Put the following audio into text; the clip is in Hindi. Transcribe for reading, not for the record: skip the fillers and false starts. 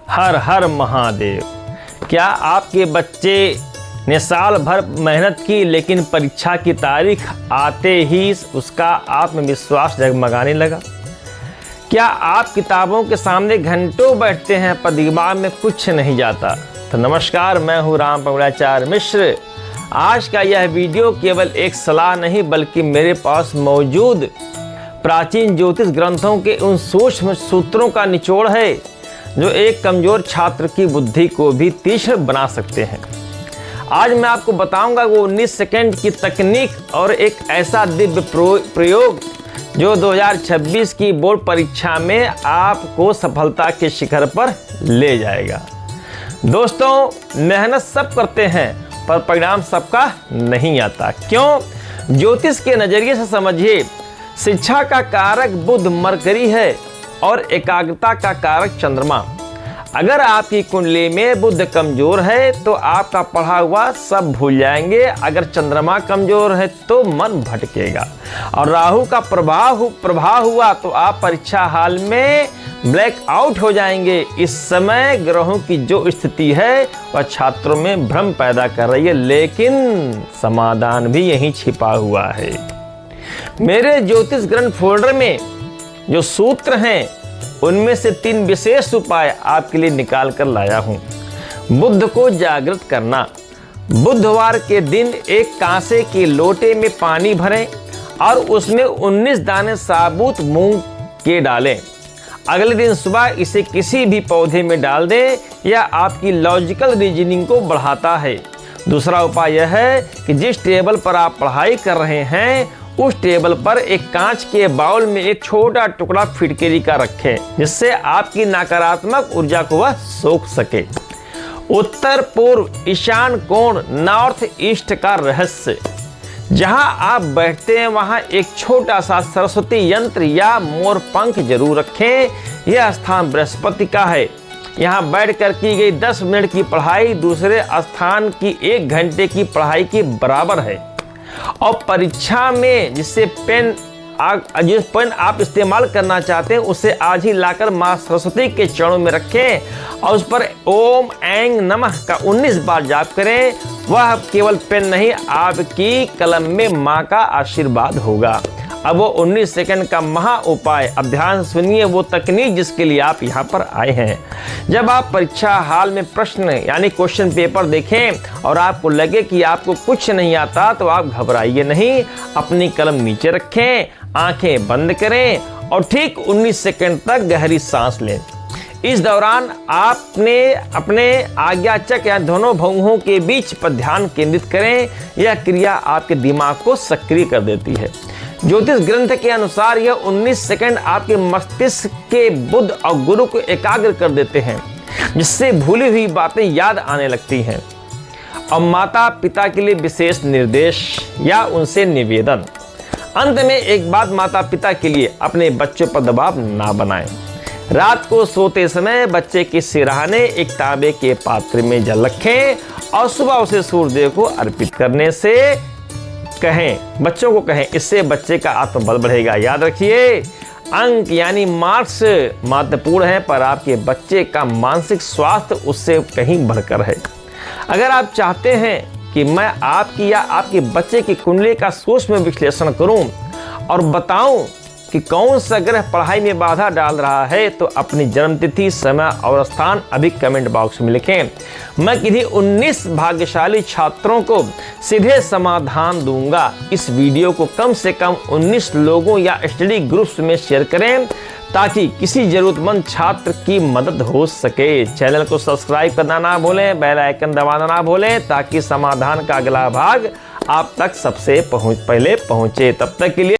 हर हर महादेव। क्या आपके बच्चे ने साल भर मेहनत की लेकिन परीक्षा की तारीख आते ही उसका आत्मविश्वास डगमगाने लगा? क्या आप किताबों के सामने घंटों बैठते हैं पर दिमाग में कुछ नहीं जाता? तो नमस्कार, मैं हूँ राम पगड़ाचार्य मिश्र। आज का यह वीडियो केवल एक सलाह नहीं बल्कि मेरे पास मौजूद प्राचीन ज्योतिष ग्रंथों के उन सूक्ष्म सूत्रों का निचोड़ है जो एक कमजोर छात्र की बुद्धि को भी तीक्ष्ण बना सकते हैं। आज मैं आपको बताऊंगा वो 19 सेकंड की तकनीक और एक ऐसा दिव्य प्रयोग जो 2026 की बोर्ड परीक्षा में आपको सफलता के शिखर पर ले जाएगा। दोस्तों, मेहनत सब करते हैं पर परिणाम सबका नहीं आता। क्यों? ज्योतिष के नजरिए से समझिए, शिक्षा का कारक बुध मरकरी है और एकाग्रता का कारक चंद्रमा। अगर आपकी कुंडली में बुध कमजोर है तो आपका पढ़ा हुआ सब भूल जाएंगे। अगर चंद्रमा कमजोर है तो मन भटकेगा और राहु का प्रभाव हुआ तो आप परीक्षा हाल में ब्लैक आउट हो जाएंगे। इस समय ग्रहों की जो स्थिति है वह छात्रों में भ्रम पैदा कर रही है, लेकिन समाधान भी यहीं छिपा हुआ है। मेरे ज्योतिष ग्रंथ फोल्डर में जो सूत्र हैं उनमें से 3 विशेष उपाय आपके लिए निकाल कर लाया हूं। बुध को जागृत करना। बुधवार के दिन एक कांसे के लोटे में पानी भरें और उसमें 19 दाने साबुत मूंग के डालें। अगले दिन सुबह इसे किसी भी पौधे में डाल दें। यह आपकी लॉजिकल रीजनिंग को बढ़ाता है। दूसरा उपाय यह है कि जिस टेबल पर आप पढ़ाई कर रहे हैं उस टेबल पर एक कांच के बाउल में एक छोटा टुकड़ा फिटकरी का रखें, जिससे आपकी नकारात्मक ऊर्जा को वह सोख सके। उत्तर पूर्व ईशान कोण, नॉर्थ ईस्ट का रहस्य। जहां आप बैठते हैं वहां एक छोटा सा सरस्वती यंत्र या मोर पंख जरूर रखें। यह स्थान बृहस्पति का है। यहाँ बैठकर की गई 10 मिनट की पढ़ाई दूसरे स्थान की 1 घंटे की पढ़ाई के बराबर है। और परीक्षा में जिस पेन आप इस्तेमाल करना चाहते हैं उसे आज ही लाकर माँ सरस्वती के चरणों में रखें और उस पर ओम ऐं नमः का 19 बार जाप करें। वह केवल पेन नहीं, आपकी कलम में माँ का आशीर्वाद होगा। अब वो 19 सेकंड का महा उपाय, अब ध्यान से सुनिए वो तकनीक जिसके लिए आप यहाँ पर आए हैं। जब आप परीक्षा हाल में प्रश्न यानी क्वेश्चन पेपर देखें और आपको लगे कि आपको कुछ नहीं आता तो आप घबराइए नहीं। अपनी कलम नीचे रखें, आंखें बंद करें और ठीक 19 सेकंड तक गहरी सांस लें। इस दौरान आपने अपने आज्ञाचक्र या दोनों भौहों के बीच पर ध्यान केंद्रित करें। यह क्रिया आपके दिमाग को सक्रिय कर देती है। ज्योतिष ग्रंथ के अनुसार यह 19 सेकंड आपके मस्तिष्क के बुध और गुरु को एकाग्र कर देते हैं, जिससे भूली हुई बातें याद आने लगती हैं। और माता पिता के लिए विशेष निर्देश या उनसे निवेदन। अंत में एक बात माता पिता के लिए, अपने बच्चों पर दबाव ना बनाएं। रात को सोते समय बच्चे के सिरहाने एक तांबे के पात्र में जल रखें और सुबह उसे सूर्यदेव को अर्पित करने से कहें, बच्चों को कहें। इससे बच्चे का आत्मबल बढ़ेगा। याद रखिए, अंक यानी मार्क्स महत्वपूर्ण है पर आपके बच्चे का मानसिक स्वास्थ्य उससे कहीं बढ़कर है। अगर आप चाहते हैं कि मैं आपकी या आपके बच्चे की कुंडली का सूक्ष्म विश्लेषण करूं और बताऊं कि कौन सा ग्रह पढ़ाई में बाधा डाल रहा है तो अपनी जन्मतिथि, समय और स्थान अभी कमेंट बॉक्स में लिखें। मैं किन्हीं 19 भाग्यशाली छात्रों को सीधे समाधान दूंगा। इस वीडियो को कम से कम 19 लोगों या स्टडी ग्रुप्स में शेयर करें ताकि किसी जरूरतमंद छात्र की मदद हो सके। चैनल को सब्सक्राइब करना ना भूलें, बेल आइकन दबाना ना भूलें ताकि समाधान का अगला भाग आप तक सबसे पहले पहुंचे। तब तक के लिए